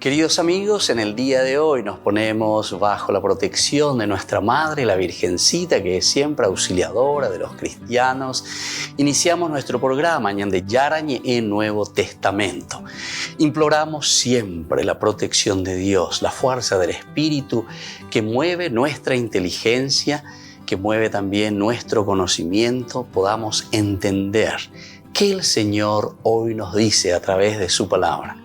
Queridos amigos, en el día de hoy nos ponemos bajo la protección de nuestra Madre, la Virgencita, que es siempre auxiliadora de los cristianos. Iniciamos nuestro programa Ñande Yarañe en Nuevo Testamento. Imploramos siempre la protección de Dios, la fuerza del Espíritu que mueve nuestra inteligencia, que mueve también nuestro conocimiento, podamos entender qué el Señor hoy nos dice a través de su palabra.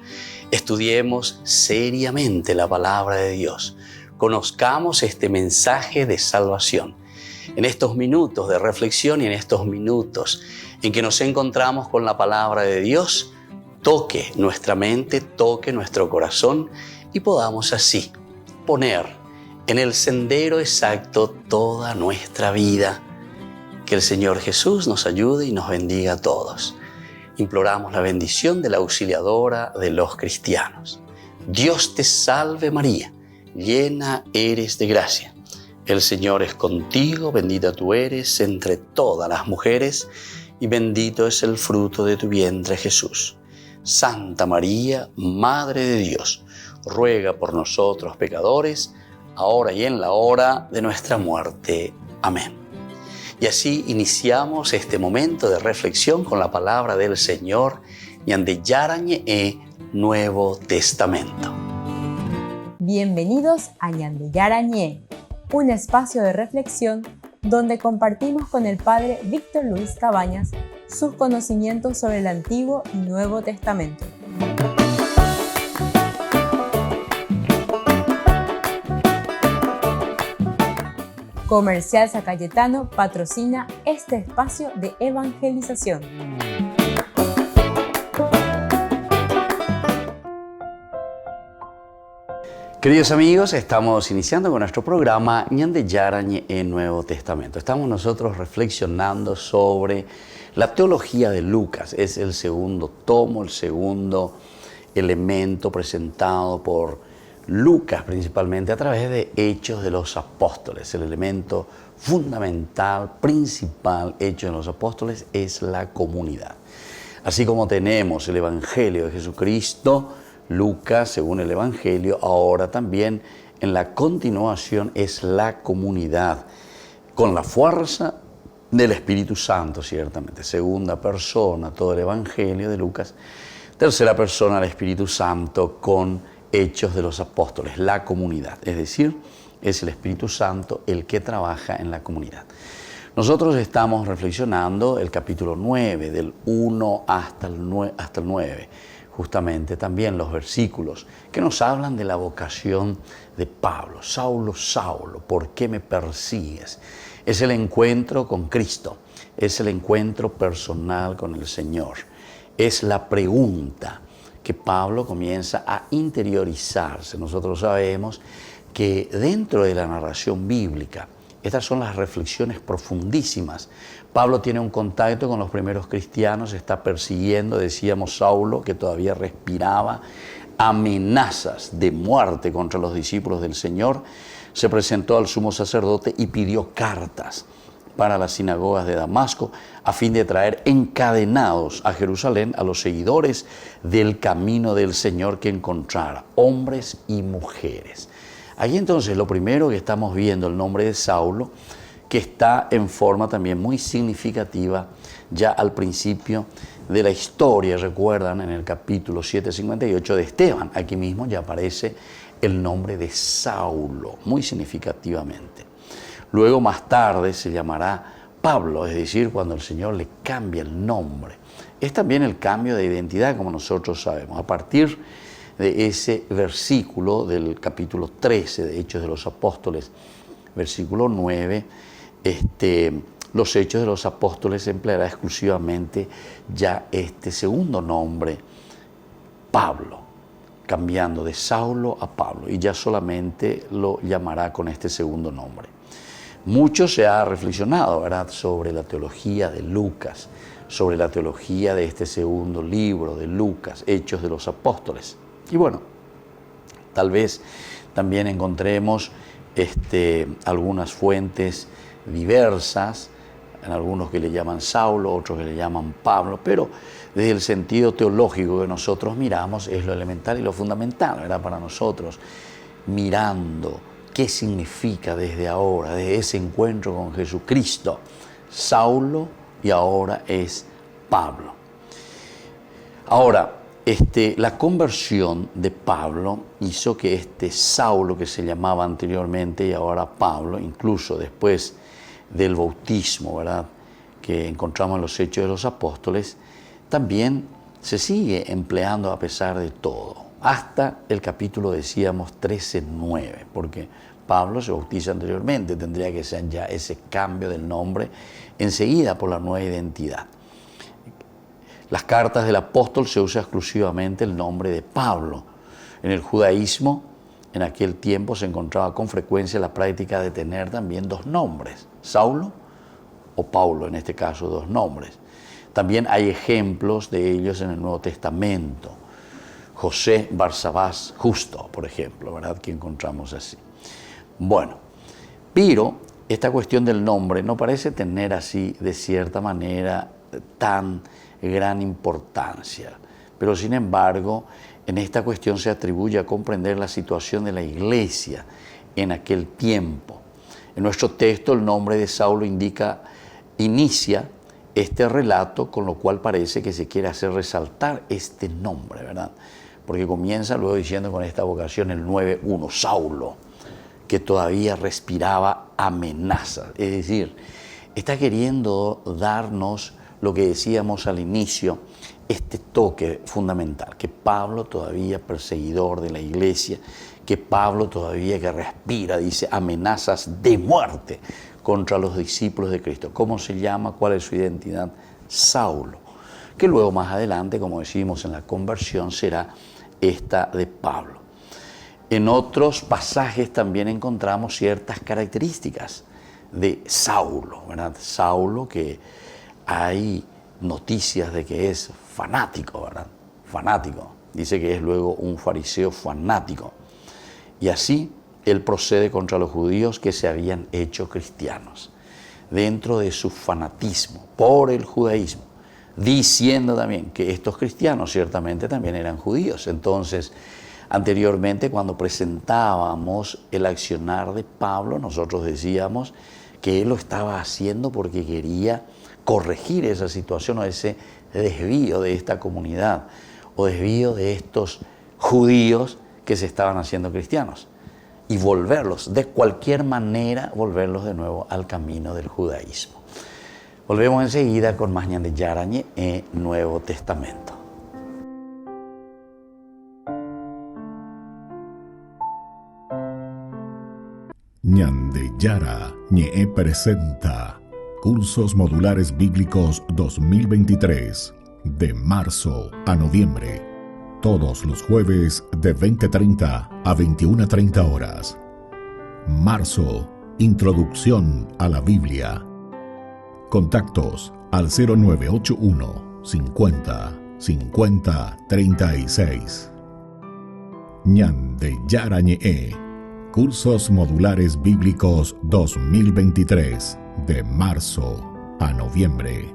Estudiemos seriamente la palabra de Dios. Conozcamos este mensaje de salvación. En estos minutos de reflexión y en estos minutos en que nos encontramos con la palabra de Dios, toque nuestra mente, toque nuestro corazón y podamos así poner en el sendero exacto toda nuestra vida. Que el Señor Jesús nos ayude y nos bendiga a todos. Imploramos la bendición de la auxiliadora de los cristianos. Dios te salve María, llena eres de gracia. El Señor es contigo, bendita tú eres entre todas las mujeres y bendito es el fruto de tu vientre Jesús. Santa María, Madre de Dios, ruega por nosotros pecadores, ahora y en la hora de nuestra muerte. Amén. Y así iniciamos este momento de reflexión con la palabra del Señor, Ñande Yarañe Nuevo Testamento. Bienvenidos a Ñande Yarañe, un espacio de reflexión donde compartimos con el Padre Víctor Luis Cabañas sus conocimientos sobre el Antiguo y Nuevo Testamento. Comercial San Cayetano patrocina este espacio de evangelización. Queridos amigos, estamos iniciando con nuestro programa Ñande Yarañe en Nuevo Testamento. Estamos nosotros reflexionando sobre la teología de Lucas. Es el segundo tomo, el segundo elemento presentado por Lucas, principalmente a través de Hechos de los Apóstoles. El elemento fundamental, principal, Hechos de los Apóstoles, es la comunidad. Así como tenemos el Evangelio de Jesucristo, Lucas, según el Evangelio, ahora también en la continuación es la comunidad, con la fuerza del Espíritu Santo, ciertamente. Segunda persona, todo el Evangelio de Lucas. Tercera persona, el Espíritu Santo, con Hechos de los Apóstoles, la comunidad, es decir, es el Espíritu Santo el que trabaja en la comunidad. Nosotros estamos reflexionando el capítulo 9, del 1 hasta el 9, justamente también los versículos que nos hablan de la vocación de Pablo. Saulo, Saulo, ¿por qué me persigues? Es el encuentro con Cristo, es el encuentro personal con el Señor, es la pregunta que Pablo comienza a interiorizarse. Nosotros sabemos que dentro de la narración bíblica, estas son las reflexiones profundísimas. Pablo tiene un contacto con los primeros cristianos, está persiguiendo, decíamos, Saulo, que todavía respiraba amenazas de muerte contra los discípulos del Señor, se presentó al sumo sacerdote y pidió cartas para las sinagogas de Damasco, a fin de traer encadenados a Jerusalén a los seguidores del camino del Señor que encontrara, hombres y mujeres. Aquí entonces lo primero que estamos viendo, el nombre de Saulo, que está en forma también muy significativa ya al principio de la historia. Recuerdan en el capítulo 7:58 de Esteban, aquí mismo ya aparece el nombre de Saulo, muy significativamente. Luego más tarde se llamará Pablo, es decir, cuando el Señor le cambia el nombre. Es también el cambio de identidad, como nosotros sabemos. A partir de ese versículo del capítulo 13 de Hechos de los Apóstoles, versículo 9, los Hechos de los Apóstoles empleará exclusivamente ya este segundo nombre, Pablo, cambiando de Saulo a Pablo, y ya solamente lo llamará con este segundo nombre. Mucho se ha reflexionado, ¿verdad?, sobre la teología de Lucas, sobre la teología de este segundo libro de Lucas, Hechos de los Apóstoles. Y bueno, tal vez también encontremos algunas fuentes diversas en algunos que le llaman Saulo, otros que le llaman Pablo, pero desde el sentido teológico que nosotros miramos es lo elemental y lo fundamental, ¿verdad? Para nosotros, mirando qué significa desde ahora, desde ese encuentro con Jesucristo, Saulo y ahora es Pablo. Ahora, la conversión de Pablo hizo que este Saulo, que se llamaba anteriormente y ahora Pablo, incluso después del bautismo, ¿verdad?, que encontramos en los Hechos de los Apóstoles, también se sigue empleando a pesar de todo, hasta el capítulo, decíamos, 13:9, porque Pablo se bautiza anteriormente, tendría que ser ya ese cambio del nombre enseguida por la nueva identidad. Las cartas del apóstol se usa exclusivamente el nombre de Pablo. En el judaísmo, en aquel tiempo se encontraba con frecuencia la práctica de tener también dos nombres, Saulo o Paulo, en este caso dos nombres. También hay ejemplos de ellos en el Nuevo Testamento. José Barsabás Justo, por ejemplo, ¿verdad?, que encontramos así. Bueno, pero esta cuestión del nombre no parece tener así, de cierta manera, tan gran importancia, pero sin embargo en esta cuestión se atribuye a comprender la situación de la iglesia en aquel tiempo. En nuestro texto el nombre de Saulo inicia este relato, con lo cual parece que se quiere hacer resaltar este nombre, ¿verdad? Porque comienza luego diciendo con esta vocación el 9:1, Saulo, que todavía respiraba amenazas, es decir, está queriendo darnos lo que decíamos al inicio, este toque fundamental, que Pablo todavía perseguidor de la iglesia, que Pablo todavía que respira, dice, amenazas de muerte contra los discípulos de Cristo. ¿Cómo se llama? ¿Cuál es su identidad? Saulo, que luego más adelante, como decimos en la conversión, será esta de Pablo. En otros pasajes también encontramos ciertas características de Saulo, ¿verdad? Saulo, que hay noticias de que es fanático, ¿verdad? Fanático. Dice que es luego un fariseo fanático. Y así él procede contra los judíos que se habían hecho cristianos, dentro de su fanatismo por el judaísmo, diciendo también que estos cristianos ciertamente también eran judíos. Entonces, anteriormente, cuando presentábamos el accionar de Pablo, nosotros decíamos que él lo estaba haciendo porque quería corregir esa situación o ese desvío de esta comunidad o desvío de estos judíos que se estaban haciendo cristianos y volverlos, de cualquier manera, volverlos de nuevo al camino del judaísmo. Volvemos enseguida con más Ñande Yarañe en Nuevo Testamento. Ñande Yara Ñe presenta Cursos Modulares Bíblicos 2023, de marzo a noviembre, todos los jueves de 20:30 a 21:30 horas. Marzo, Introducción a la Biblia. Contactos al 0981 50 50 36. Ñande Yara Ñe, Cursos Modulares Bíblicos 2023, de marzo a noviembre.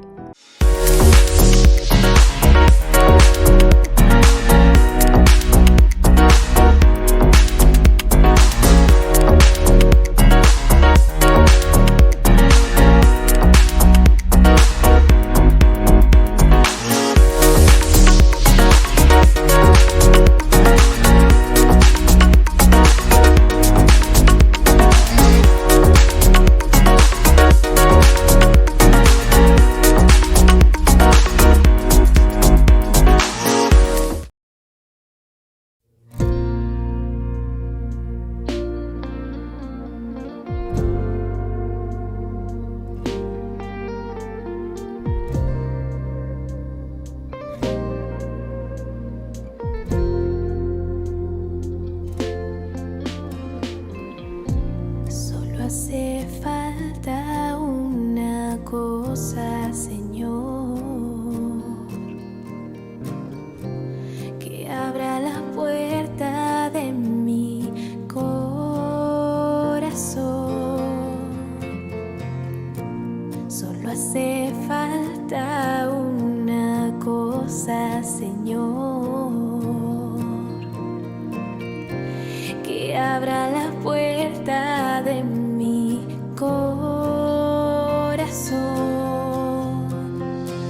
abra la puerta de mi corazón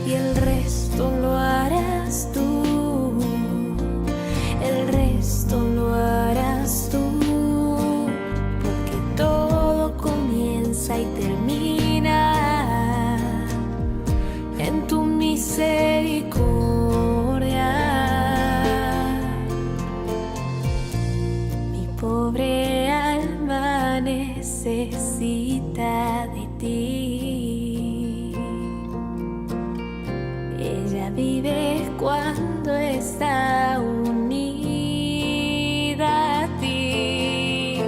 y el resto lo harás tú, el resto lo harás tú, porque todo comienza y termina en tu misericordia. Mi pobre alma necesita de ti. Ella vive cuando está unida a ti.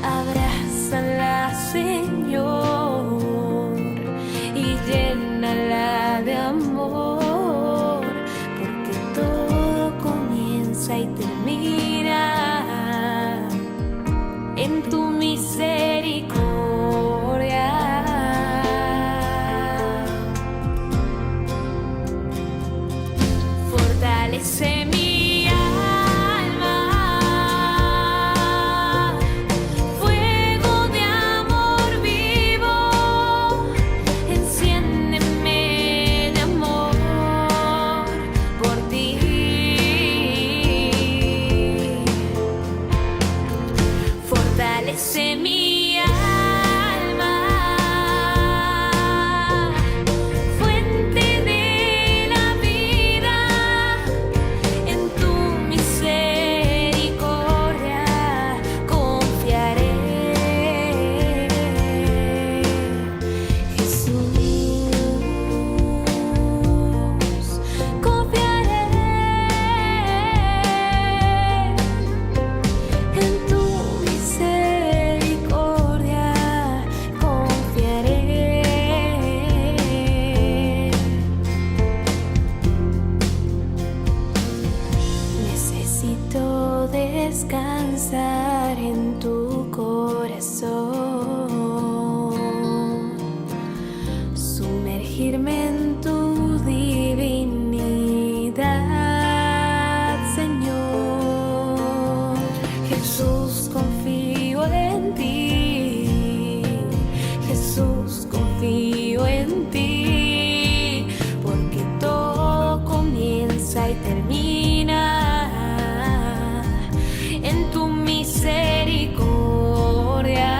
Abrázala, Señor, y llénala de amor, porque todo comienza y termina en tu misericordia. Fortalece mi alma, fuego de amor vivo, enciéndeme de amor por ti. Fortalece mi alma, fuente de la vida, en tu misericordia confiaré. Jesús, confiaré en tu misericordia, confiaré. Necesito descansar en tu corazón, sumergirme en tu divinidad, Señor. Jesús, confío en ti. Jesús, confío en ti, porque todo comienza y termina en tu misericordia.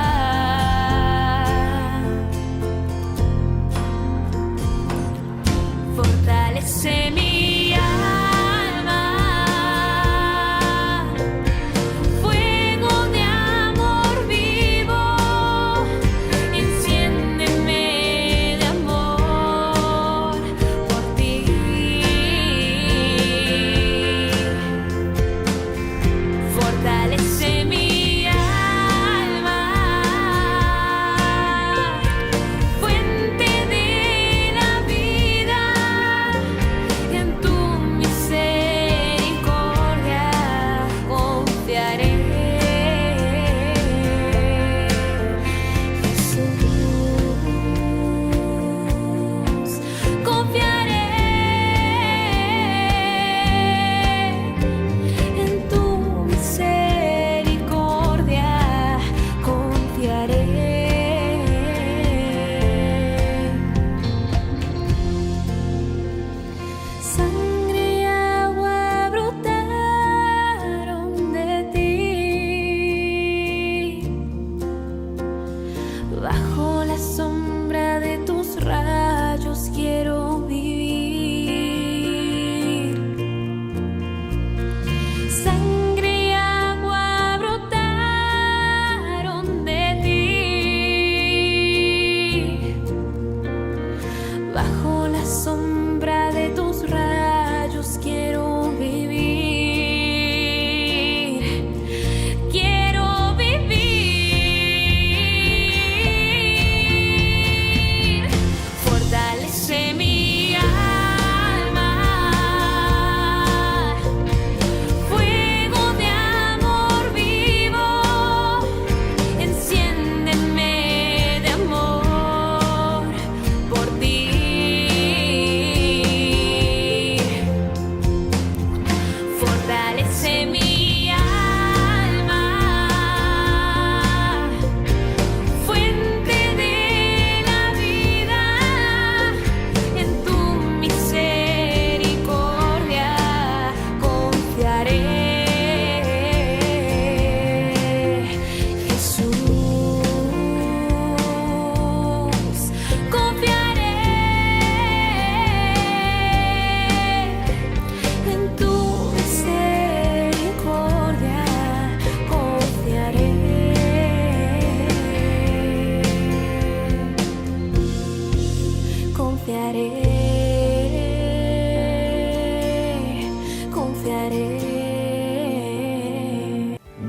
Fortalece mi alma, fuego de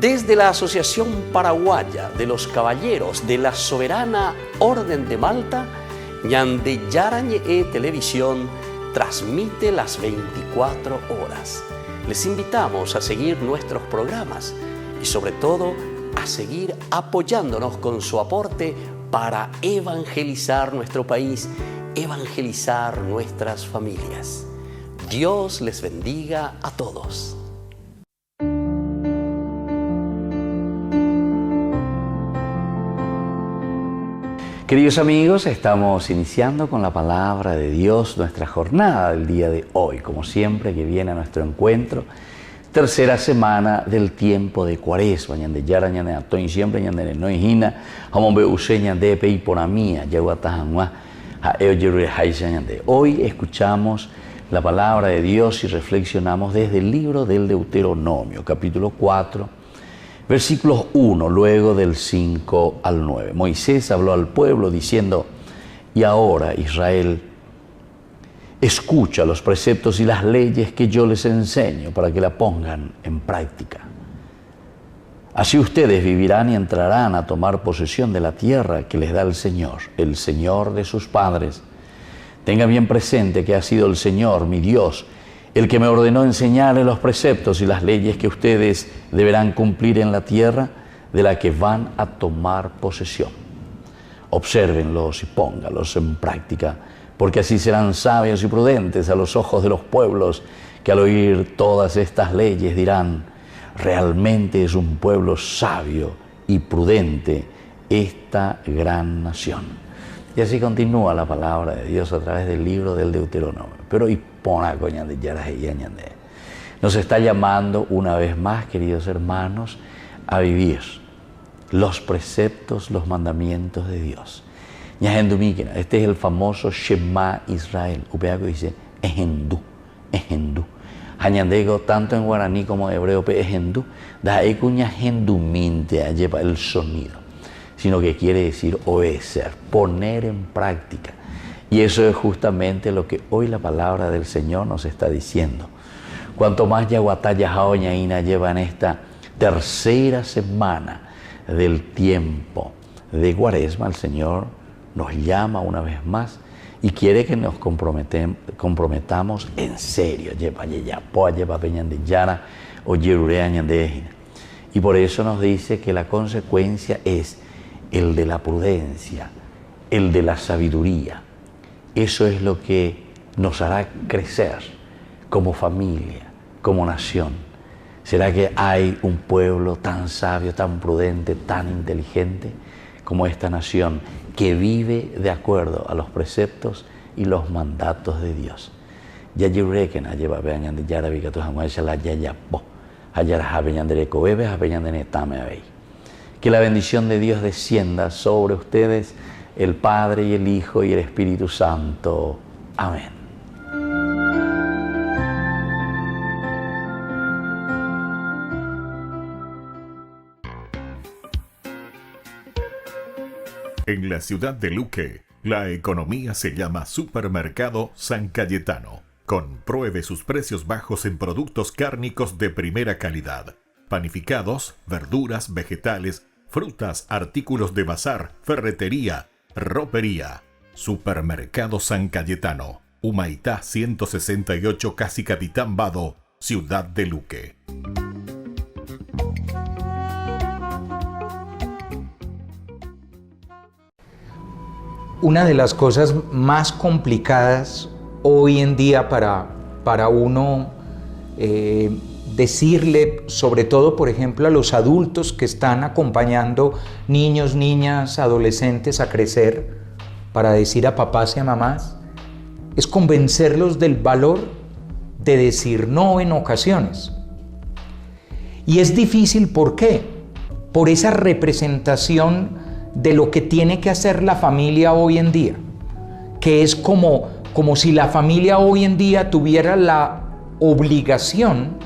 Desde la Asociación Paraguaya de los Caballeros de la Soberana Orden de Malta, Ñande Yara Ñe'e Televisión transmite las 24 horas. Les invitamos a seguir nuestros programas y sobre todo a seguir apoyándonos con su aporte para evangelizar nuestro país, evangelizar nuestras familias. Dios les bendiga a todos. Queridos amigos, estamos iniciando con la palabra de Dios nuestra jornada del día de hoy, como siempre que viene a nuestro encuentro, tercera semana del tiempo de Cuaresma. Ñande Yara Ñande Atoin siempre Ñande no hina, Homombe Use Ñande Pei Ponamía, Yaguatajanua, Haeoyerure Haisha Ñande. Hoy escuchamos la palabra de Dios y reflexionamos desde el libro del Deuteronomio, capítulo 4, versículos 1, luego del 5 al 9. Moisés habló al pueblo diciendo: y ahora, Israel, escucha los preceptos y las leyes que yo les enseño para que la pongan en práctica. Así ustedes vivirán y entrarán a tomar posesión de la tierra que les da el Señor de sus padres. Tengan bien presente que ha sido el Señor, mi Dios, el que me ordenó enseñarles los preceptos y las leyes que ustedes deberán cumplir en la tierra de la que van a tomar posesión. Obsérvenlos y póngalos en práctica, porque así serán sabios y prudentes a los ojos de los pueblos, que al oír todas estas leyes dirán: realmente es un pueblo sabio y prudente esta gran nación. Y así continúa la palabra de Dios a través del libro del Deuteronomio. Pero nos está llamando una vez más, queridos hermanos, a vivir los preceptos, los mandamientos de Dios. Este es el famoso Shema Israel. Upeaco dice Ehendú, Ehendú. Hañandego, tanto en guaraní como en hebreo, Ehendú, da ekuña henduminte, lleva el sonido, sino que quiere decir obedecer, poner en práctica. Y eso es justamente lo que hoy la palabra del Señor nos está diciendo. Cuanto más Yaguataya Jaoñaína lleva en esta tercera semana del tiempo de Cuaresma, el Señor nos llama una vez más y quiere que nos comprometamos en serio. Y por eso nos dice que la consecuencia es el de la prudencia, el de la sabiduría. Eso es lo que nos hará crecer como familia, como nación. ¿Será que hay un pueblo tan sabio, tan prudente, tan inteligente como esta nación, que vive de acuerdo a los preceptos y los mandatos de Dios? Que la bendición de Dios descienda sobre ustedes, el Padre y el Hijo y el Espíritu Santo. Amén. En la ciudad de Luque, la economía se llama Supermercado San Cayetano. Compruebe sus precios bajos en productos cárnicos de primera calidad. Panificados, verduras, vegetales, frutas, artículos de bazar, ferretería, ropería. Supermercado San Cayetano, Humaitá 168, Casi Capitán Vado, Ciudad de Luque. Una de las cosas más complicadas hoy en día para uno decirle, sobre todo, por ejemplo, a los adultos que están acompañando niños, niñas, adolescentes a crecer, para decir a papás y a mamás, es convencerlos del valor de decir no en ocasiones. Y es difícil, ¿por qué? Por esa representación de lo que tiene que hacer la familia hoy en día, que es como si la familia hoy en día tuviera la obligación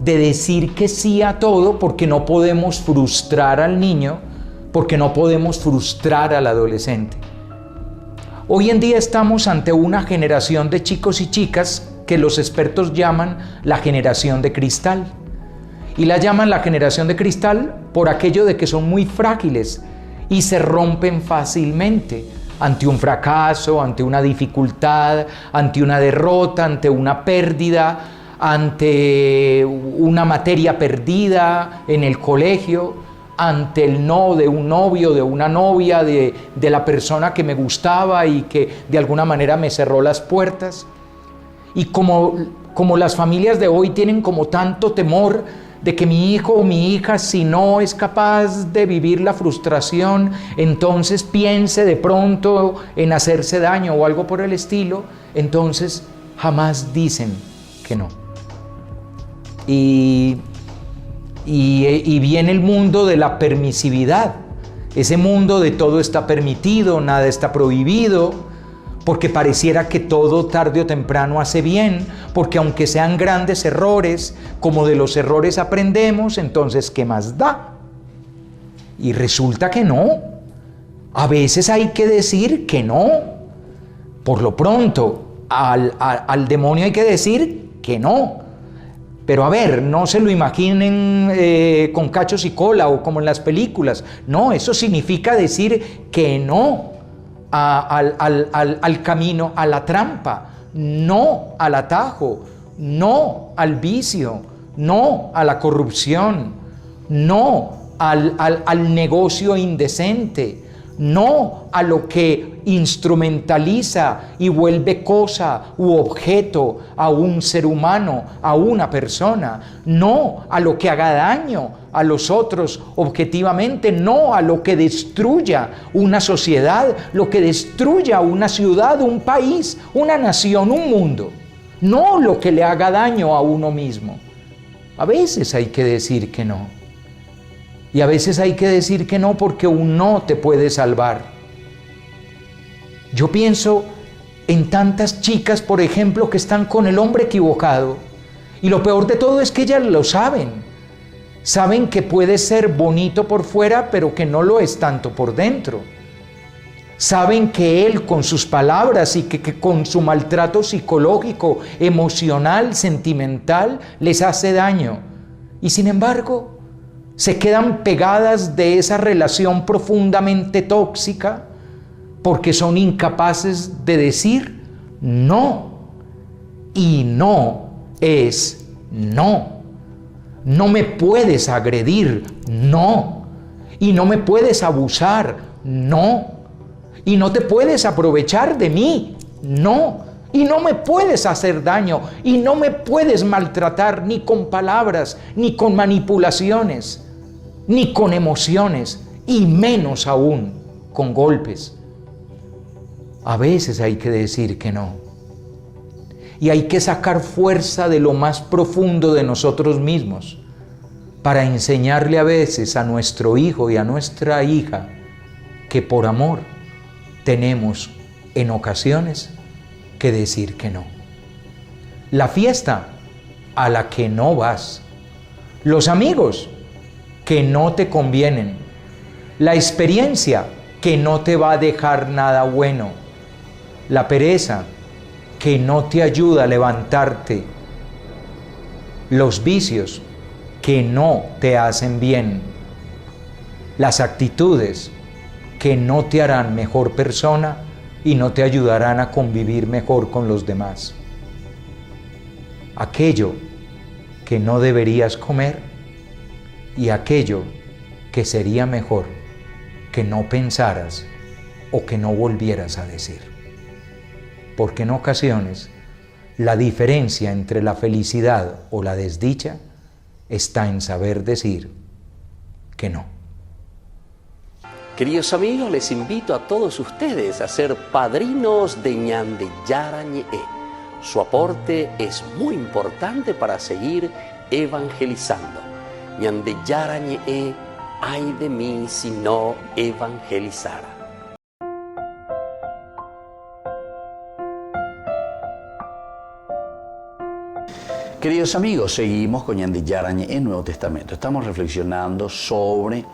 de decir que sí a todo, porque no podemos frustrar al niño, porque no podemos frustrar al adolescente. Hoy en día estamos ante una generación de chicos y chicas que los expertos llaman la generación de cristal. Y la llaman la generación de cristal por aquello de que son muy frágiles y se rompen fácilmente ante un fracaso, ante una dificultad, ante una derrota, ante una pérdida, ante una materia perdida en el colegio, ante el no de un novio, de una novia, de la persona que me gustaba y que de alguna manera me cerró las puertas. Y como las familias de hoy tienen como tanto temor de que mi hijo o mi hija, si no es capaz de vivir la frustración, entonces piense de pronto en hacerse daño o algo por el estilo, entonces jamás dicen que no. Y viene el mundo de la permisividad, ese mundo de todo está permitido, nada está prohibido, porque pareciera que todo tarde o temprano hace bien, porque aunque sean grandes errores, como de los errores aprendemos, entonces ¿qué más da? Y resulta que no. A veces hay que decir que no. Por lo pronto, al demonio hay que decir que no. Pero a ver, no se lo imaginen con cachos y cola o como en las películas. No, eso significa decir que no al camino, a la trampa, no al atajo, no al vicio, no a la corrupción, no al negocio indecente, no a lo que instrumentaliza y vuelve cosa u objeto a un ser humano, a una persona, no a lo que haga daño a los otros objetivamente, no a lo que destruya una sociedad, lo que destruya una ciudad, un país, una nación, un mundo, no lo que le haga daño a uno mismo. A veces hay que decir que no. Y a veces hay que decir que no porque un no te puede salvar. Yo pienso en tantas chicas, por ejemplo, que están con el hombre equivocado. Y lo peor de todo es que ellas lo saben. Saben que puede ser bonito por fuera, pero que no lo es tanto por dentro. Saben que él con sus palabras y que con su maltrato psicológico, emocional, sentimental, les hace daño. Y sin embargo, se quedan pegadas de esa relación profundamente tóxica porque son incapaces de decir no. Y no es no. No me puedes agredir, no. Y no me puedes abusar, no. Y no te puedes aprovechar de mí, no. Y no me puedes hacer daño, y no me puedes maltratar ni con palabras, ni con manipulaciones, ni con emociones, y menos aún con golpes. A veces hay que decir que no. Y hay que sacar fuerza de lo más profundo de nosotros mismos para enseñarle a veces a nuestro hijo y a nuestra hija que por amor tenemos en ocasiones que decir que no. La fiesta a la que no vas, los amigos que no te convienen, la experiencia que no te va a dejar nada bueno, la pereza que no te ayuda a levantarte, los vicios que no te hacen bien, las actitudes que no te harán mejor persona y no te ayudarán a convivir mejor con los demás. Aquello que no deberías comer y aquello que sería mejor que no pensaras o que no volvieras a decir. Porque en ocasiones la diferencia entre la felicidad o la desdicha está en saber decir que no. Queridos amigos, les invito a todos ustedes a ser padrinos de Ñande Yarañe. Su aporte es muy importante para seguir evangelizando. Ñande Yarañe, ay de mí si no evangelizara. Queridos amigos, seguimos con Ñande Yarañe en Nuevo Testamento. Estamos reflexionando sobre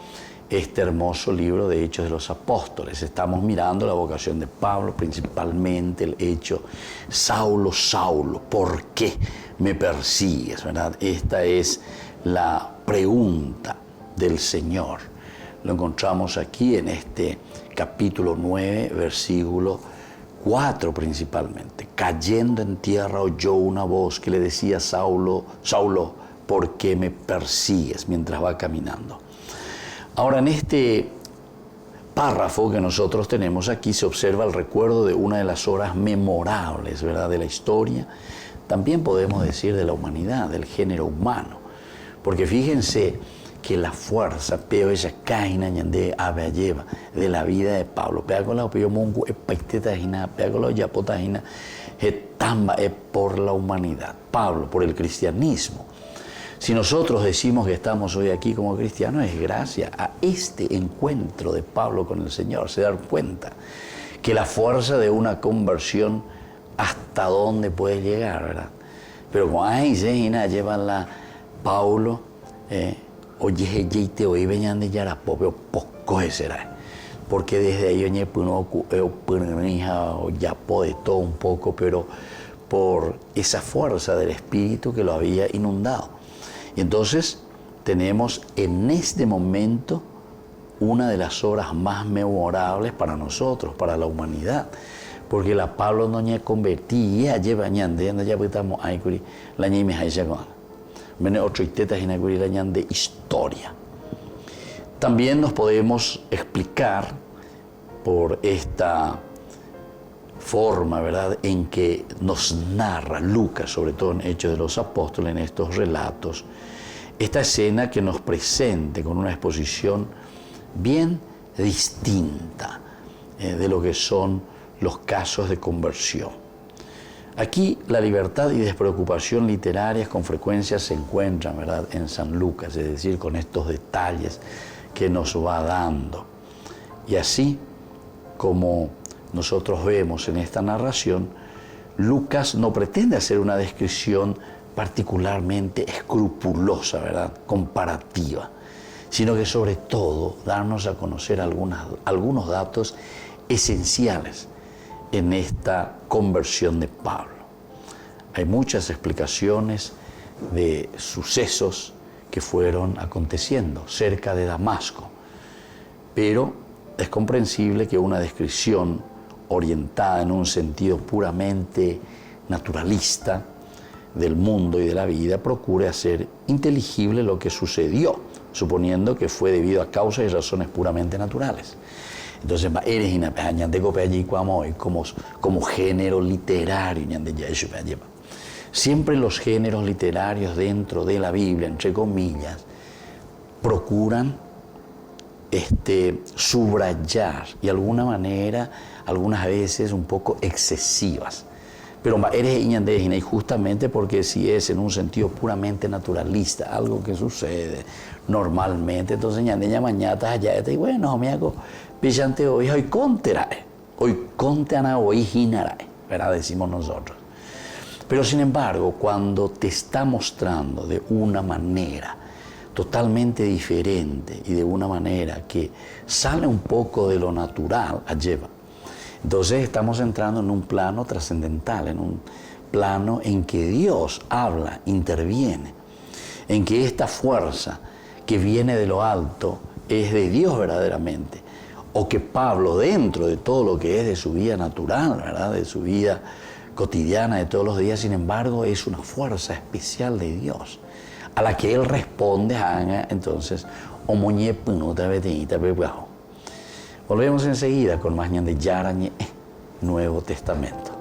este hermoso libro de Hechos de los Apóstoles. Estamos mirando la vocación de Pablo, principalmente el hecho, Saulo, Saulo, ¿por qué me persigues? ¿Verdad? Esta es la pregunta del Señor. Lo encontramos aquí en este capítulo 9, versículo 4 principalmente. Cayendo en tierra oyó una voz que le decía: Saulo, Saulo, ¿por qué me persigues?, mientras va caminando. Ahora, en este párrafo que nosotros tenemos aquí se observa el recuerdo de una de las horas memorables, ¿verdad?, de la historia, también podemos decir de la humanidad, del género humano. Porque fíjense que la fuerza, pero esa caína de lleva de la vida de Pablo, pega con la opinión mongo, pega con la yapotagina, tamba por la humanidad, Pablo por el cristianismo. Si nosotros decimos que estamos hoy aquí como cristianos, es gracias a este encuentro de Pablo con el Señor. Se dan cuenta que la fuerza de una conversión, hasta dónde puede llegar, ¿verdad? Pero cuando ahí se lleva la Paulo, oye, te hoy venían de Yarapopio, poco será. Porque desde ahí oye, ya puede todo un poco, pero por esa fuerza del Espíritu que lo había inundado. Y entonces tenemos en este momento una de las horas más memorables para nosotros, para la humanidad. Porque la Pablo no se convertía, lleva ñande, ya estamos ahí, la ñime haisha con. Viene otro iteta la ñande historia. También nos podemos explicar por esta forma, ¿verdad?, en que nos narra Lucas, sobre todo en Hechos de los Apóstoles, en estos relatos, esta escena que nos presente con una exposición bien distinta de lo que son los casos de conversión. Aquí la libertad y despreocupación literarias con frecuencia se encuentran, ¿verdad?, en San Lucas, es decir, con estos detalles que nos va dando. Y así como nosotros vemos en esta narración, Lucas no pretende hacer una descripción particularmente escrupulosa, ¿verdad?, comparativa, sino que sobre todo darnos a conocer algunos datos esenciales en esta conversión de Pablo. Hay muchas explicaciones de sucesos que fueron aconteciendo cerca de Damasco, pero es comprensible que una descripción orientada en un sentido puramente naturalista del mundo y de la vida procure hacer inteligible lo que sucedió, suponiendo que fue debido a causas y razones puramente naturales. Entonces, como género literario, siempre los géneros literarios dentro de la Biblia, entre comillas, procuran subrayar y de alguna manera, algunas veces un poco excesivas. Pero eres y justamente porque si es en un sentido puramente naturalista, algo que sucede normalmente, entonces ñandeña mañata allá y bueno, me hago pillante hoy conterae, hoy conteana hoy ginarae, ¿verdad?, decimos nosotros. Pero sin embargo, cuando te está mostrando de una manera totalmente diferente y de una manera que sale un poco de lo natural, lleva. Entonces estamos entrando en un plano trascendental, en un plano en que Dios habla, interviene, en que esta fuerza que viene de lo alto es de Dios verdaderamente, o que Pablo, dentro de todo lo que es de su vida natural, ¿verdad?, de su vida cotidiana de todos los días, sin embargo, es una fuerza especial de Dios, a la que Él responde, entonces, volvemos enseguida con más de Yarañe, Nuevo Testamento.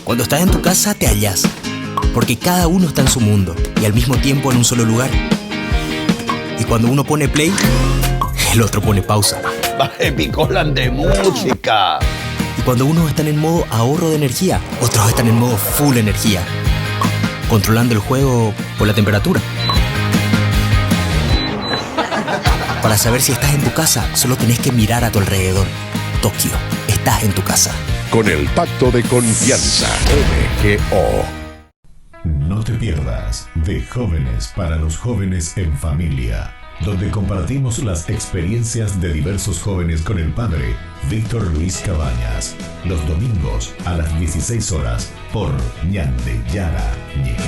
Cuando estás en tu casa te hallas, porque cada uno está en su mundo y al mismo tiempo en un solo lugar. Y cuando uno pone play, el otro pone pausa. Baje picolan de música. Y cuando unos están en modo ahorro de energía, otros están en modo full energía, controlando el juego por la temperatura. Para saber si estás en tu casa, solo tenés que mirar a tu alrededor. Tokio, estás en tu casa. Con el Pacto de Confianza, MGO. No te pierdas de Jóvenes para los Jóvenes en Familia. donde compartimos las experiencias de diversos jóvenes con el padre Víctor Luis Cabañas, los domingos a las 16 horas por Ñande Yara Ñeque.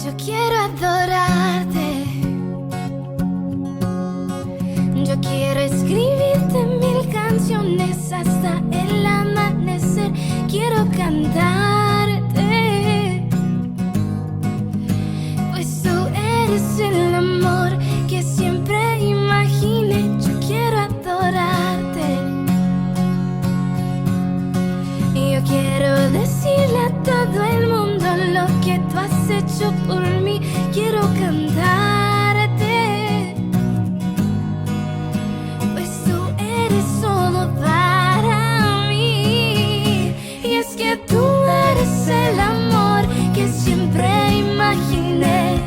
Yo quiero adorarte. Yo quiero escribirte 1000 canciones hasta el amanecer. Quiero cantarte, pues tú eres el amor que siempre imaginé. Yo quiero adorarte. Y yo quiero decirle a todo el mundo lo que tú has hecho por mí. Quiero cantarte, pues tú eres todo para mí. Y es que tú eres el amor que siempre imaginé.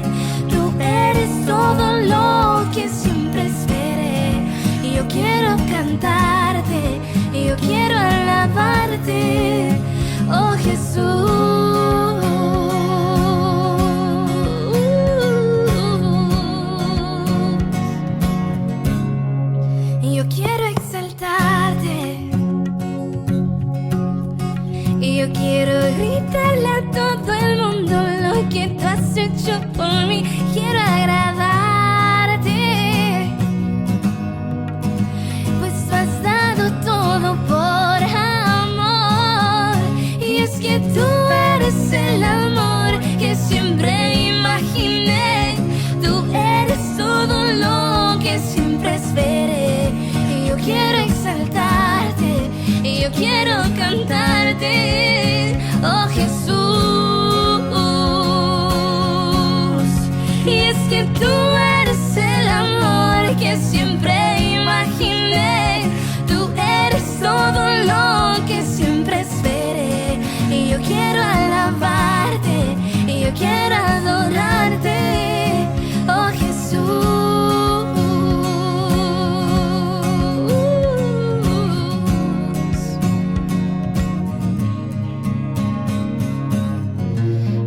Tú eres todo lo que siempre esperé. Y yo quiero cantarte, y yo quiero alabarte, oh Jesús. Y yo quiero exaltarte, y yo quiero gritarle a todo el mundo lo que tú has hecho por mí. Quiero agradarte, pues tú has dado todo por amor. Y es que tú eres el amor que siempre imaginé. Tú eres todo lo que siempre esperé. Y yo quiero exaltarte, y yo quiero cantarte, oh Jesús. Y es que tú eres el amor que siempre imaginé. Tú eres todo lo que siempre esperé. Y yo quiero alabarte, y yo quiero adorarte, oh Jesús.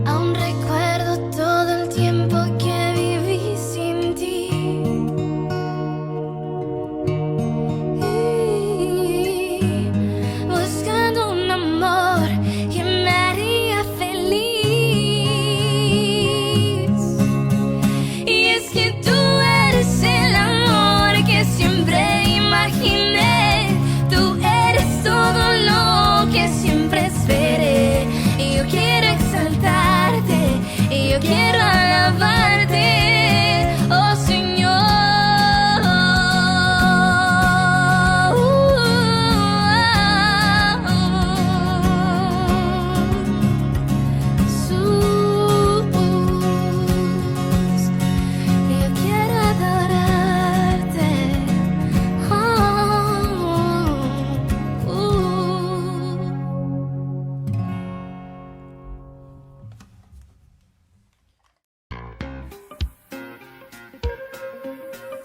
Aún recuerdo todo el tiempo que viví sin ti. Buscando un amor que me haría feliz. Y es que tú eres el amor que siempre imaginé. Tú eres todo lo que siempre esperé. Y yo quiero exaltarte, y yo quiero alabarte, oh Señor. Jesús, yo quiero adorarte.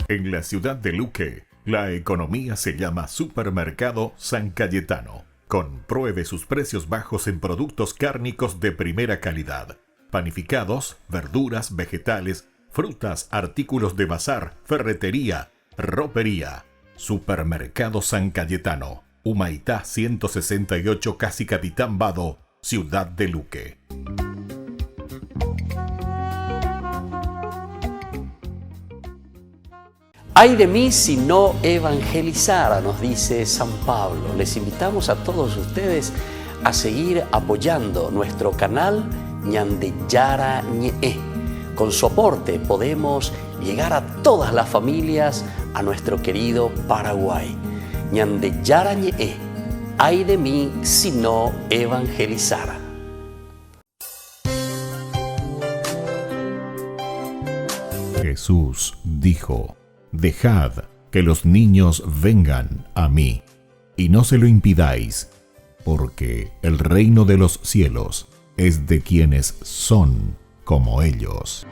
En la ciudad de Luque, la economía se llama Supermercado San Cayetano. Compruebe sus precios bajos en productos cárnicos de primera calidad. Panificados, verduras, vegetales, frutas, artículos de bazar, ferretería, ropería. Supermercado San Cayetano, Humaitá 168, Casi Capitán Vado, ciudad de Luque. Ay de mí si no evangelizara, nos dice San Pablo. Les invitamos a todos ustedes a seguir apoyando nuestro canal Ñande Yara Ñe. Con su aporte podemos llegar a todas las familias a nuestro querido Paraguay. Ñande Yara Ñe. Ay de mí si no evangelizara. Jesús dijo: Dejad que los niños vengan a mí, y no se lo impidáis, porque el reino de los cielos es de quienes son como ellos.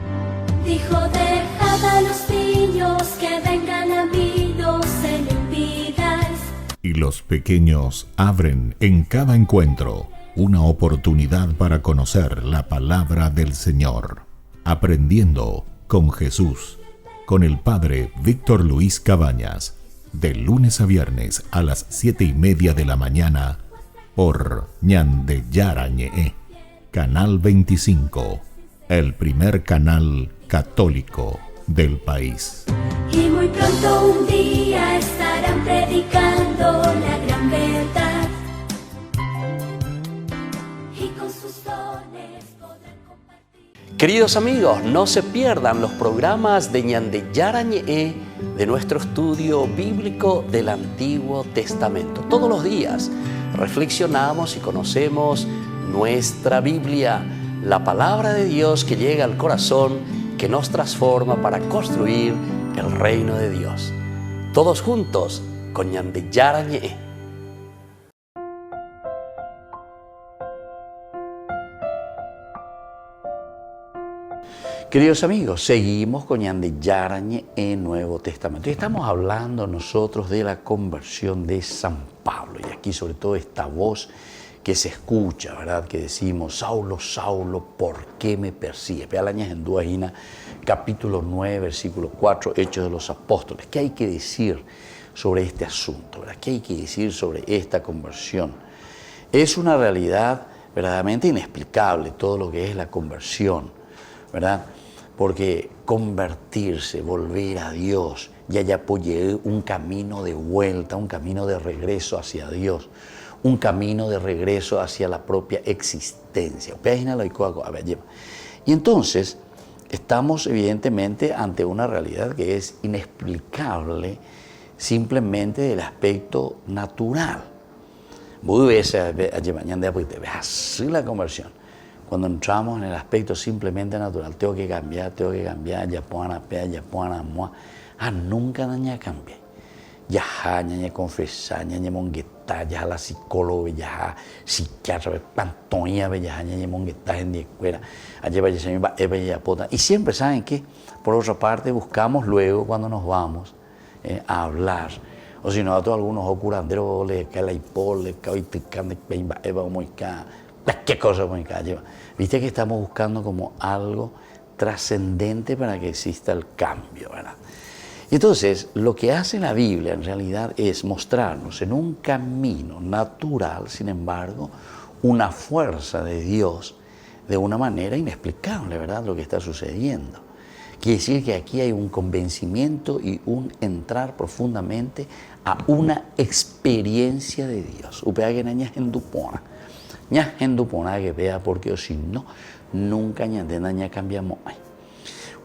Dijo: dejad a los niños que vengan Y los pequeños abren en cada encuentro una oportunidad para conocer la palabra del Señor. Aprendiendo con Jesús, con el Padre Víctor Luis Cabañas, de lunes a viernes a las 7:30 de la mañana, por Ñande Yarañe, Canal 25, el primer canal católico del país. Y muy pronto un día estarán predicando la gran verdad. Y con sus dones podrán compartir. Queridos amigos, no se pierdan los programas de Ñande Yarañe de nuestro estudio bíblico del Antiguo Testamento. Todos los días reflexionamos y conocemos nuestra Biblia, la palabra de Dios que llega al corazón, que nos transforma para construir el reino de Dios. Todos juntos con Ñande Yarañe. Queridos amigos, seguimos con Ñande Yarañe en Nuevo Testamento. Y estamos hablando nosotros de la conversión de San Pablo. Y aquí sobre todo esta voz que se escucha, ¿verdad? Que decimos, Saulo, Saulo, ¿por qué me persigues? Pealañas en Duajina, capítulo 9, versículo 4, Hechos de los Apóstoles. ¿Qué hay que decir sobre este asunto? ¿Verdad? ¿Qué hay que decir sobre esta conversión? Es una realidad verdaderamente inexplicable todo lo que es la conversión, ¿verdad? Porque convertirse, volver a Dios, ya apoyé un camino de vuelta, un camino de regreso hacia Dios, un camino de regreso hacia la propia existencia. Y entonces estamos evidentemente ante una realidad que es inexplicable simplemente del aspecto natural. Así la conversión. Cuando entramos en el aspecto simplemente natural, tengo que cambiar, ya puedan moa, nunca daña cambia. Ya ya confesar, ya mongueta, ya la psicóloga, ya psiquiatra, pantoña, ya mongueta en escuela, y siempre saben que, por otra parte, buscamos luego cuando nos vamos a hablar. O si no, a todos algunos curanderos le cae la hipole, cae qué cosa muy calle. Viste que estamos buscando como algo trascendente para que exista el cambio, ¿verdad? Entonces, lo que hace la Biblia en realidad es mostrarnos en un camino natural, sin embargo, una fuerza de Dios de una manera inexplicable, ¿verdad? Lo que está sucediendo. Quiere decir que aquí hay un convencimiento y un entrar profundamente a una experiencia de Dios. Que vea porque si no, nunca cambiamos.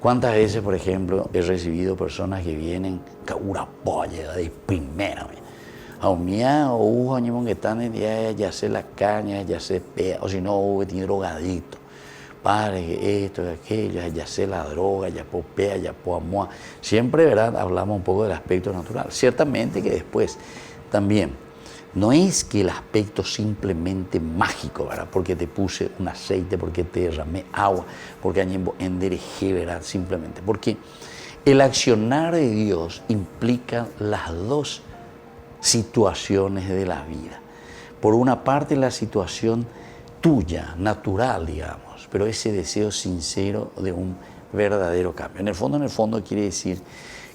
¿Cuántas veces, por ejemplo, he recibido personas que vienen de primera? Que están ya sé la caña, ya sé pea, o si no, tiene drogadito. Padre, que esto, que aquello, ya sé la droga, ya popea, ya poamoa. Siempre, ¿verdad? Hablamos un poco del aspecto natural. Ciertamente que después también no es que el aspecto simplemente mágico, ¿verdad? Porque te puse un aceite, porque te derramé agua, porque enderejé, ¿verdad? Simplemente. Porque el accionar de Dios implica las dos situaciones de la vida. Por una parte, la situación tuya, natural, digamos, pero ese deseo sincero de un verdadero cambio. En el fondo quiere decir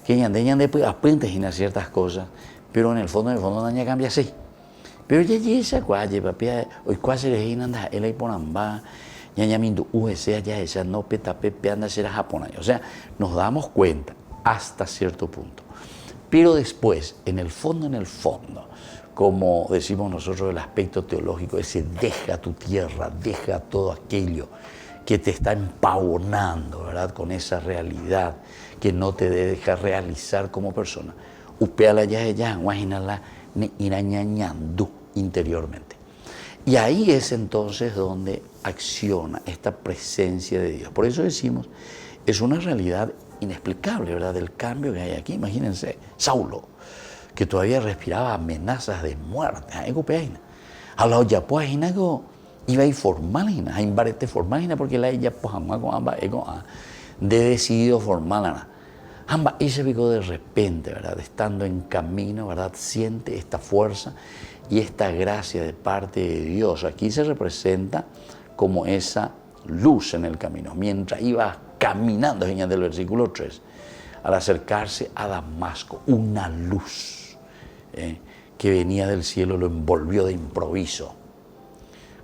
que ñande aprendes en ciertas cosas, pero en el fondo no cambia así. Pero ya esa cualle, papá, hoy cuase le anda él ahí por amba, ya mindu USA ya esa no peta pepe anda será japonés. O sea, nos damos cuenta hasta cierto punto. Pero después, en el fondo, como decimos nosotros el aspecto teológico, ese deja tu tierra, deja todo aquello que te está empavonando, ¿verdad? Con esa realidad que no te deja realizar como persona. Upeala ya guajinala irañañandú interiormente. Y ahí es entonces donde acciona esta presencia de Dios. Por eso decimos, es una realidad inexplicable, ¿verdad? Del cambio que hay aquí. Imagínense, Saulo, que todavía respiraba amenazas de muerte. A la olla, pues, iba a ir formal, a imbarete formal, porque la ella, pues, de decidido formal, Amba, ella picó de repente, ¿verdad? Estando en camino, ¿verdad? Siente esta fuerza y esta gracia de parte de Dios. Aquí se representa como esa luz en el camino. Mientras iba caminando, señal del versículo 3, al acercarse a Damasco, una luz que venía del cielo lo envolvió de improviso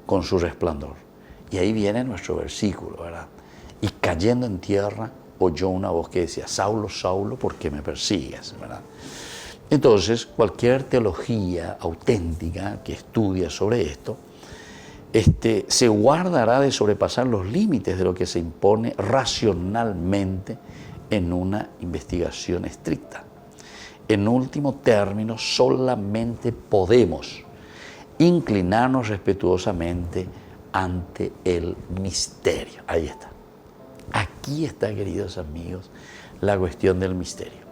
con su resplandor. Y ahí viene nuestro versículo, ¿verdad? Y cayendo en tierra, oyó una voz que decía: Saulo, Saulo, ¿por qué me persigues? ¿Verdad? Entonces, cualquier teología auténtica que estudia sobre esto, se guardará de sobrepasar los límites de lo que se impone racionalmente en una investigación estricta. En último término, solamente podemos inclinarnos respetuosamente ante el misterio. Ahí está. Aquí está, queridos amigos, la cuestión del misterio.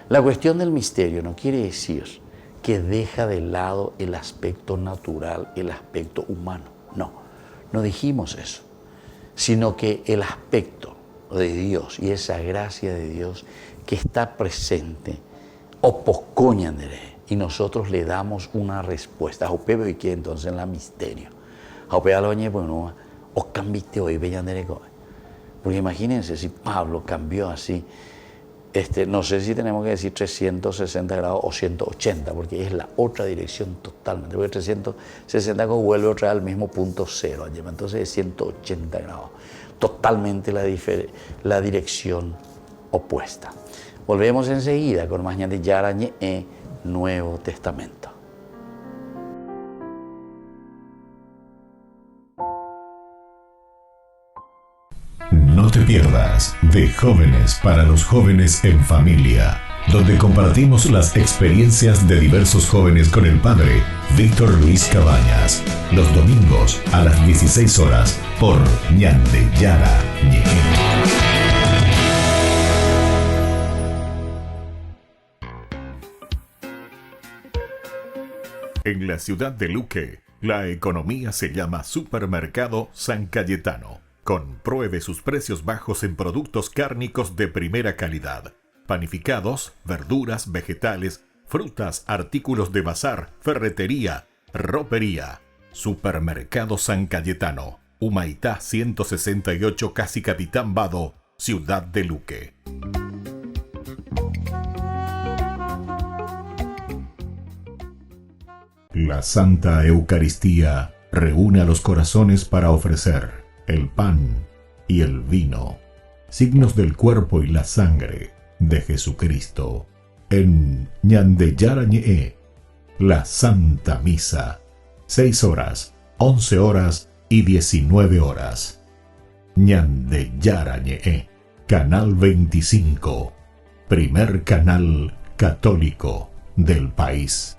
La cuestión del misterio no quiere decir que deja de lado el aspecto natural, el aspecto humano. No, no dijimos eso, sino que el aspecto de Dios y esa gracia de Dios que está presente, opocoñandere, y nosotros le damos una respuesta. ¿Y qué entonces en la misterio? Bueno, o cambiste hoy, porque imagínense si Pablo cambió así, no sé si tenemos que decir 360 grados o 180, porque es la otra dirección totalmente, porque 360 vuelve otra vez al mismo punto cero, entonces es 180 grados, totalmente la dirección opuesta. Volvemos enseguida con más Ñan de Yarañe en Nuevo Testamento. No te pierdas de Jóvenes para los Jóvenes en Familia, donde compartimos las experiencias de diversos jóvenes con el padre Víctor Luis Cabañas, los domingos a las 16 horas por Ñan de Yarañe. En la ciudad de Luque, la economía se llama Supermercado San Cayetano. Compruebe sus precios bajos en productos cárnicos de primera calidad. Panificados, verduras, vegetales, frutas, artículos de bazar, ferretería, ropería. Supermercado San Cayetano. Humaitá 168, Casi Capitán Vado, ciudad de Luque. La Santa Eucaristía reúne a los corazones para ofrecer el pan y el vino, signos del cuerpo y la sangre de Jesucristo. En Ñan de Yarañe, la Santa Misa, 6 horas, 11 horas y 19 horas. Ñan de Yarañe, Canal 25, primer canal católico del país.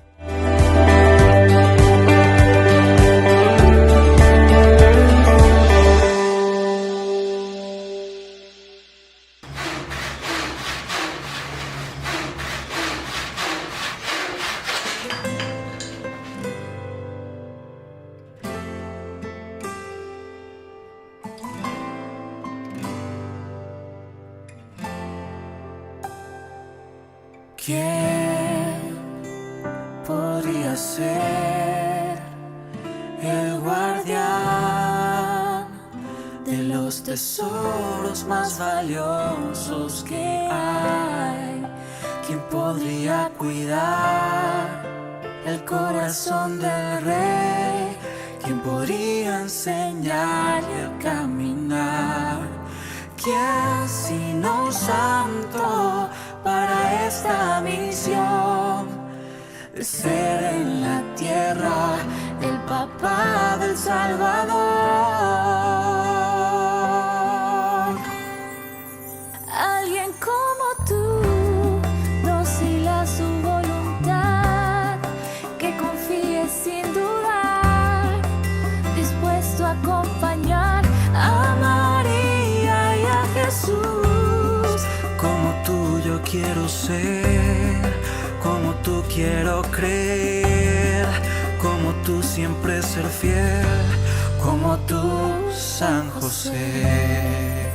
¿Quién podría ser el guardián de los tesoros más valiosos que hay? ¿Quién podría cuidar el corazón del rey? ¿Quién podría enseñarle a caminar? ¿Quién sino un santo para esta misión de ser en la tierra el papá del Salvador? Alguien como tú, dócil a su voluntad, que confíe sin dudar, dispuesto a acompañar a María y a Jesús. Como tú yo quiero ser, como tú quiero creer, como tú siempre ser fiel, como tú, San José.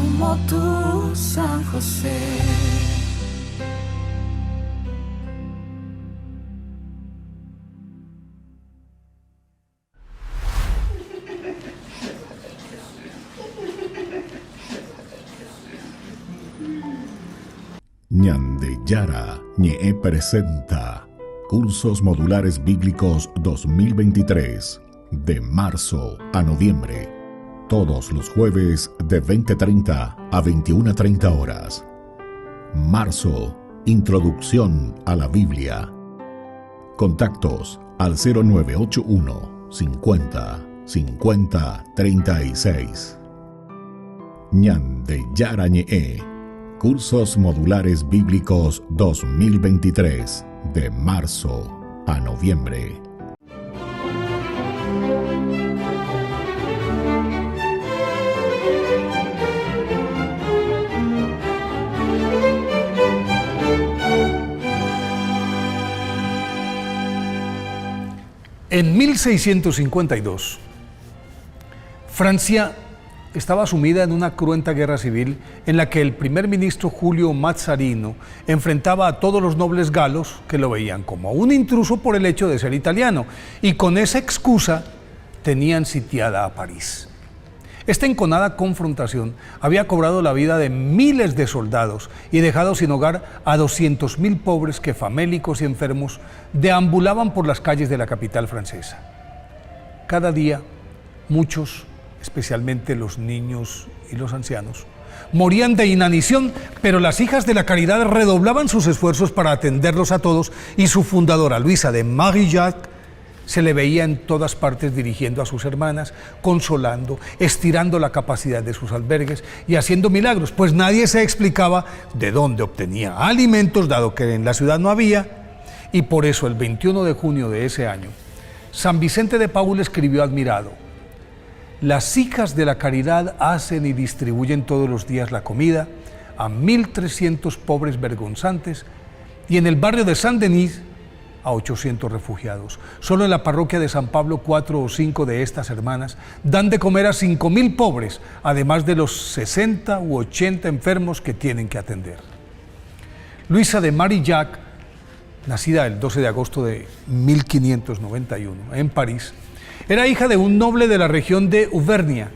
como tú, San José. Ñandeyara Ñe presenta Cursos Modulares Bíblicos 2023, de marzo a noviembre, todos los jueves de 20:30 a 21:30 horas. Marzo, Introducción a la Biblia. Contactos al 0981 50 50 36. Ñandeyara Ñe, Cursos Modulares Bíblicos 2023, de marzo a noviembre. En 1652, Francia estaba sumida en una cruenta guerra civil en la que el primer ministro Julio Mazzarino enfrentaba a todos los nobles galos que lo veían como un intruso por el hecho de ser italiano, y con esa excusa tenían sitiada a París. Esta enconada confrontación había cobrado la vida de miles de soldados y dejado sin hogar a 200.000 pobres que, famélicos y enfermos, deambulaban por las calles de la capital francesa. Cada día, muchos, especialmente los niños y los ancianos, morían de inanición, pero las hijas de la caridad redoblaban sus esfuerzos para atenderlos a todos, y su fundadora, Luisa de Marillac, se le veía en todas partes dirigiendo a sus hermanas, consolando, estirando la capacidad de sus albergues y haciendo milagros, pues nadie se explicaba de dónde obtenía alimentos, dado que en la ciudad no había, y por eso el 21 de junio de ese año, San Vicente de Paúl escribió admirado: las hijas de la caridad hacen y distribuyen todos los días la comida a 1.300 pobres vergonzantes, y en el barrio de Saint-Denis a 800 refugiados. Solo en la parroquia de San Pablo, 4 o 5 de estas hermanas dan de comer a 5.000 pobres, además de los 60 u 80 enfermos que tienen que atender. Luisa de Marillac, nacida el 12 de agosto de 1591 en París, era hija de un noble de la región de Auvernia,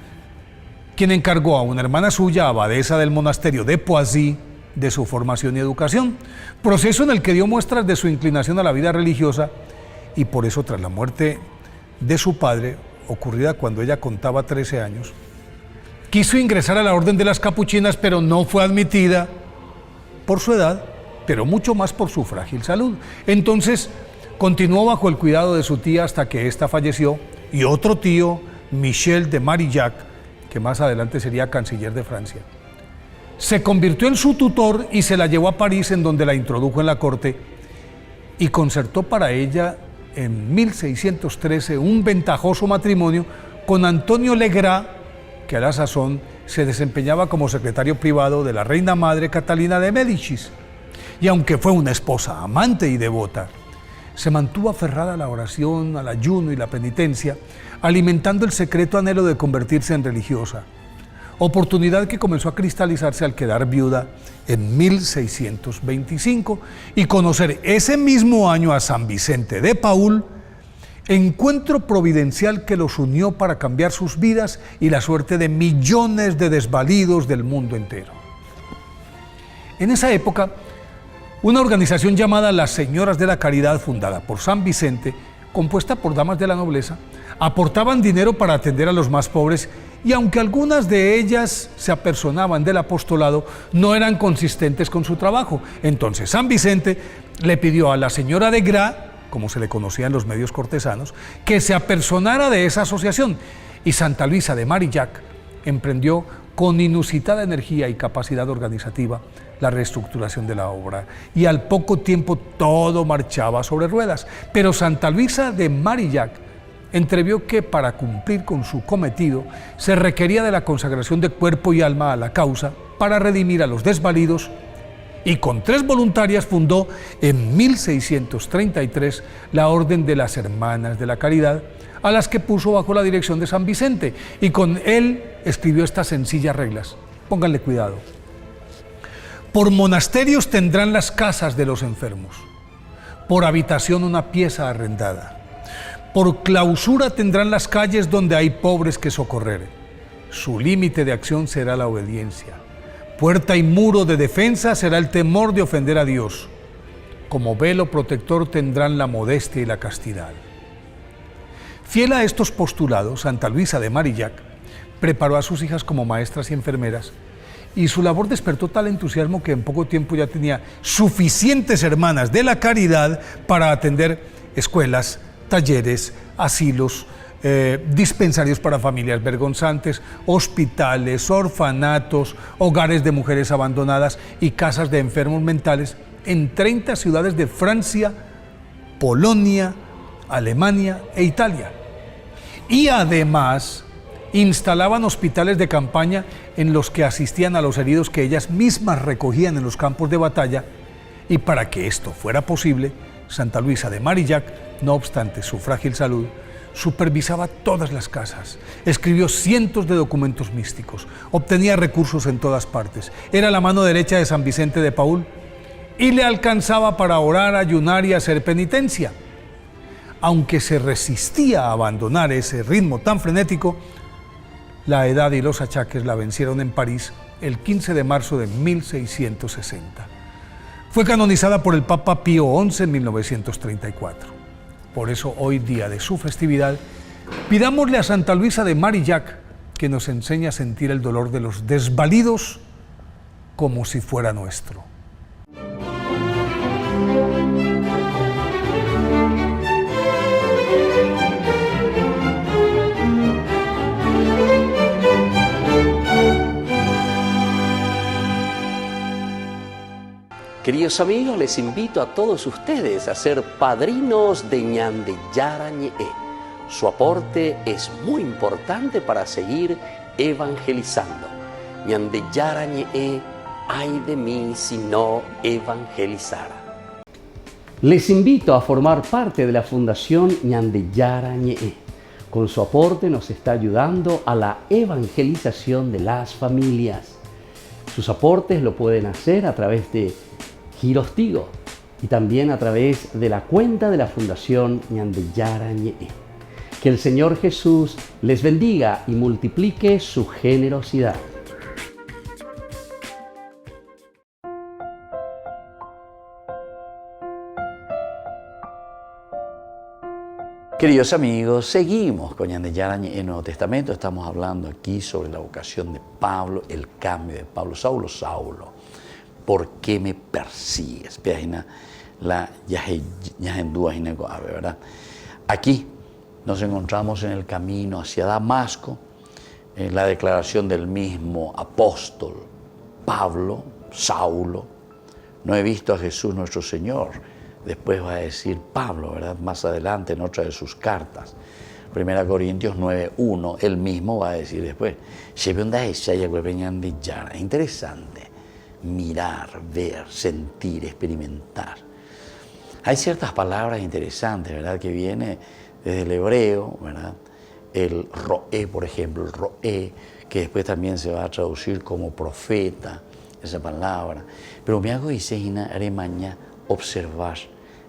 quien encargó a una hermana suya, abadesa del monasterio de Poissy, de su formación y educación, proceso en el que dio muestras de su inclinación a la vida religiosa, y por eso, tras la muerte de su padre, ocurrida cuando ella contaba 13 años, quiso ingresar a la orden de las capuchinas, pero no fue admitida por su edad, pero mucho más por su frágil salud. Entonces continuó bajo el cuidado de su tía hasta que ésta falleció, y otro tío, Michel de Marillac, que más adelante sería canciller de Francia, se convirtió en su tutor y se la llevó a París, en donde la introdujo en la corte y concertó para ella en 1613 un ventajoso matrimonio con Antonio Legras, que a la sazón se desempeñaba como secretario privado de la reina madre Catalina de Médicis. Y aunque fue una esposa amante y devota, se mantuvo aferrada a la oración, al ayuno y la penitencia, alimentando el secreto anhelo de convertirse en religiosa, oportunidad que comenzó a cristalizarse al quedar viuda en 1625 y conocer ese mismo año a San Vicente de Paúl, encuentro providencial que los unió para cambiar sus vidas y la suerte de millones de desvalidos del mundo entero. En esa época, una organización llamada Las Señoras de la Caridad, fundada por San Vicente, compuesta por damas de la nobleza, aportaban dinero para atender a los más pobres, y aunque algunas de ellas se apersonaban del apostolado, no eran consistentes con su trabajo. Entonces San Vicente le pidió a la señora de Gras, como se le conocía en los medios cortesanos, que se apersonara de esa asociación, y Santa Luisa de Marillac emprendió con inusitada energía y capacidad organizativa la reestructuración de la obra, y al poco tiempo todo marchaba sobre ruedas. Pero Santa Luisa de Marillac entrevió que para cumplir con su cometido se requería de la consagración de cuerpo y alma a la causa para redimir a los desvalidos, y con 3 voluntarias fundó en 1633 la Orden de las Hermanas de la Caridad, a las que puso bajo la dirección de San Vicente, y con él escribió estas sencillas reglas: Pónganle cuidado. Por monasterios tendrán las casas de los enfermos, por habitación una pieza arrendada. Por clausura tendrán las calles donde hay pobres que socorrer. Su límite de acción será la obediencia. Puerta y muro de defensa será el temor de ofender a Dios. Como velo protector tendrán la modestia y la castidad. Fiel a estos postulados, Santa Luisa de Marillac preparó a sus hijas como maestras y enfermeras, y su labor despertó tal entusiasmo que en poco tiempo ya tenía suficientes hermanas de la caridad para atender escuelas, talleres, asilos, dispensarios para familias vergonzantes, hospitales, orfanatos, hogares de mujeres abandonadas y casas de enfermos mentales en 30 ciudades de Francia, Polonia, Alemania e Italia. Y además instalaban hospitales de campaña en los que asistían a los heridos que ellas mismas recogían en los campos de batalla, y para que esto fuera posible, Santa Luisa de Marillac, no obstante su frágil salud, supervisaba todas las casas, escribió cientos de documentos místicos, obtenía recursos en todas partes, era la mano derecha de San Vicente de Paúl y le alcanzaba para orar, ayunar y hacer penitencia. Aunque se resistía a abandonar ese ritmo tan frenético, la edad y los achaques la vencieron en París el 15 de marzo de 1660. Fue canonizada por el Papa Pío XI en 1934. Por eso, hoy día de su festividad, pidámosle a Santa Luisa de Marillac que nos enseñe a sentir el dolor de los desvalidos como si fuera nuestro. Queridos amigos, les invito a todos ustedes a ser padrinos de Ñande Yarañe. Su aporte es muy importante para seguir evangelizando. Ñande Yarañe, ay de mí si no evangelizara. Les invito a formar parte de la Fundación Ñande Yarañe. Con su aporte nos está ayudando a la evangelización de las familias. Sus aportes lo pueden hacer a través de Giros Tigo y también a través de la cuenta de la Fundación Ñande Yarañe. Que el Señor Jesús les bendiga y multiplique su generosidad. Queridos amigos, seguimos con Ñande Yarañe en el Nuevo Testamento. Estamos hablando aquí sobre la vocación de Pablo, el cambio de Pablo. Saulo, Saulo, ¿por qué me persigues? ¿Verdad? Aquí nos encontramos en el camino hacia Damasco, en la declaración del mismo apóstol Pablo, Saulo. No he visto a Jesús nuestro Señor. Después va a decir Pablo, ¿verdad? Más adelante en otra de sus cartas. 1 Corintios 9:1, él mismo va a decir después. Es interesante mirar, ver, sentir, experimentar. Hay ciertas palabras interesantes, ¿verdad? Que viene desde el hebreo, ¿verdad? El roé, por ejemplo, el roé, que después también se va a traducir como profeta, esa palabra. Pero me hago diseña aremaña observar,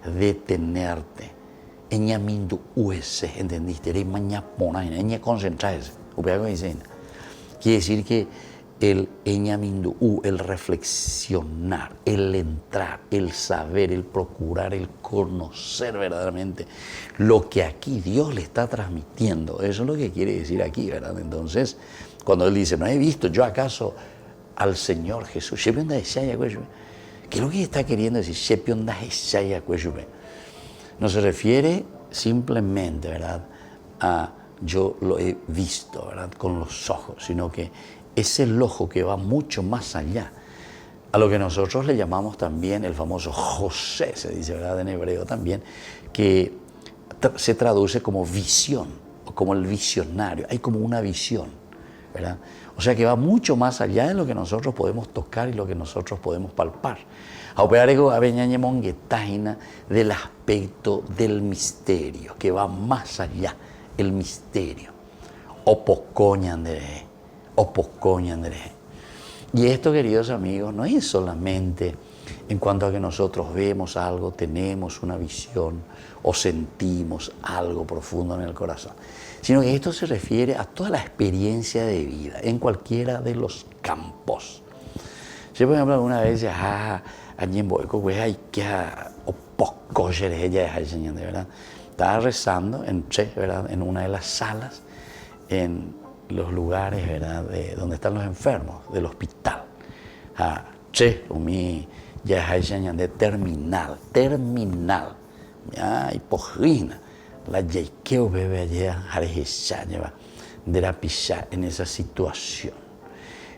detenerte. Eña mindu uese, ¿entendiste? Aremaña ponaina, eña concentrarse. Me hago diseña. Quiere decir que el eñamindu, el reflexionar, el entrar, el saber, el procurar, el conocer verdaderamente lo que aquí Dios le está transmitiendo. Eso es lo que quiere decir aquí, ¿verdad? Entonces, cuando él dice, ¿no he visto yo acaso al Señor Jesús? ¿Qué es lo que está queriendo decir? No se refiere simplemente, ¿verdad?, a yo lo he visto, ¿verdad?, con los ojos, sino que es el ojo que va mucho más allá, a lo que nosotros le llamamos también el famoso José, se dice, ¿verdad?, en hebreo también, que se traduce como visión, o como el visionario. Hay como una visión, ¿verdad? O sea que va mucho más allá de lo que nosotros podemos tocar y lo que nosotros podemos palpar. A operar ego del aspecto del misterio, que va más allá, el misterio. Opocoñandre. Y esto, queridos amigos, no es solamente en cuanto a que nosotros vemos algo, tenemos una visión o sentimos algo profundo en el corazón, sino que esto se refiere a toda la experiencia de vida en cualquiera de los campos. Yo, por ejemplo, alguna vez ¿verdad? Estaba rezando en una de las salas, en los lugares, ¿verdad?, donde están los enfermos del hospital. Ya de terminal. Ya, y pojina. La yeikeo bebe allá, de la pisar en esa situación.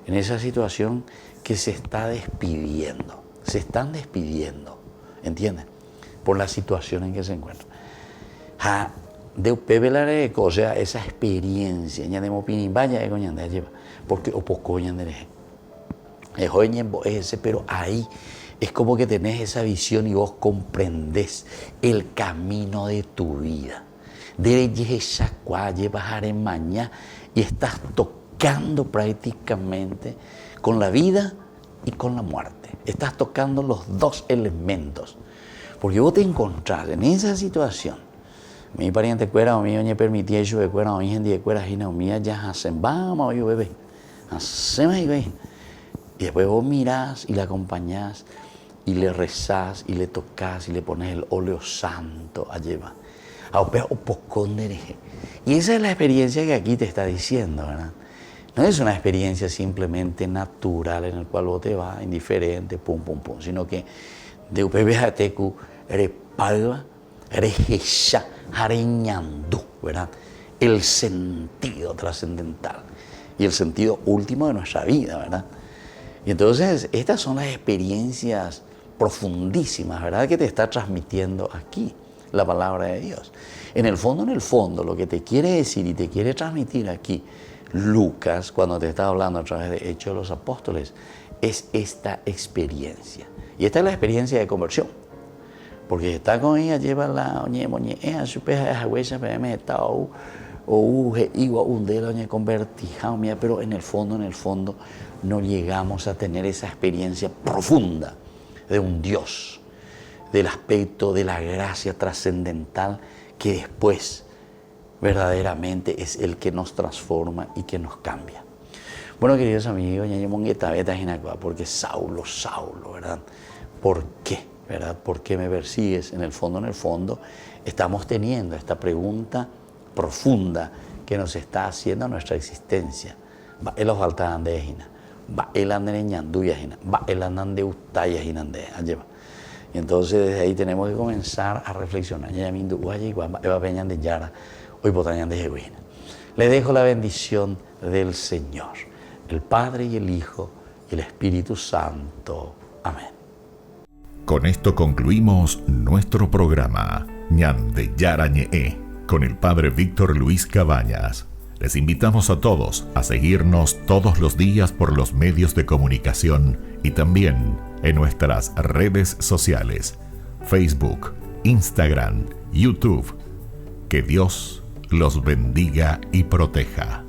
En esa situación que se está despidiendo. Se están despidiendo, ¿entienden? Por la situación en que se encuentran. De o sea, esa experiencia, ya de mopini, vaya de coñanda lleva, porque o poco ese, pero ahí es como que tenés esa visión y vos comprendés el camino de tu vida. De bajar en mañana y estás tocando prácticamente con la vida y con la muerte. Estás tocando los dos elementos, porque vos te encontrás en esa situación. Mi pariente cuera o mi oñe permitía yo de cuera o mi gente de cuera y no mía ya hacen vamos yo bebé hacemos y después vos mirás y le acompañás y le rezás y le tocas y le pones el óleo santo a llevar y esa es la experiencia que aquí te está diciendo, ¿verdad? No es una experiencia simplemente natural en el cual vos te vas indiferente pum sino que de UPBJTQ eres palva eres Hareñandú, ¿verdad? El sentido trascendental y el sentido último de nuestra vida, ¿verdad? Y entonces estas son las experiencias profundísimas, ¿verdad?, que te está transmitiendo aquí la palabra de Dios. En el fondo, lo que te quiere decir y te quiere transmitir aquí Lucas, cuando te está hablando a través de Hechos de los Apóstoles, es esta experiencia. Y esta es la experiencia de conversión. Porque está con ella, lleva la oñe moñe, su peja de huella, pero en el fondo no llegamos a tener esa experiencia profunda de un Dios, del aspecto de la gracia trascendental que después verdaderamente es el que nos transforma y que nos cambia. Bueno, queridos amigos, porque Saulo, ¿verdad? ¿Por qué? ¿Verdad? ¿Por qué me persigues? En el fondo, estamos teniendo esta pregunta profunda que nos está haciendo nuestra existencia. Y entonces desde ahí tenemos que comenzar a reflexionar. Le dejo la bendición del Señor, el Padre y el Hijo y el Espíritu Santo. Amén. Con esto concluimos nuestro programa Ñande Yarañe con el Padre Víctor Luis Cabañas. Les invitamos a todos a seguirnos todos los días por los medios de comunicación y también en nuestras redes sociales, Facebook, Instagram, YouTube. Que Dios los bendiga y proteja.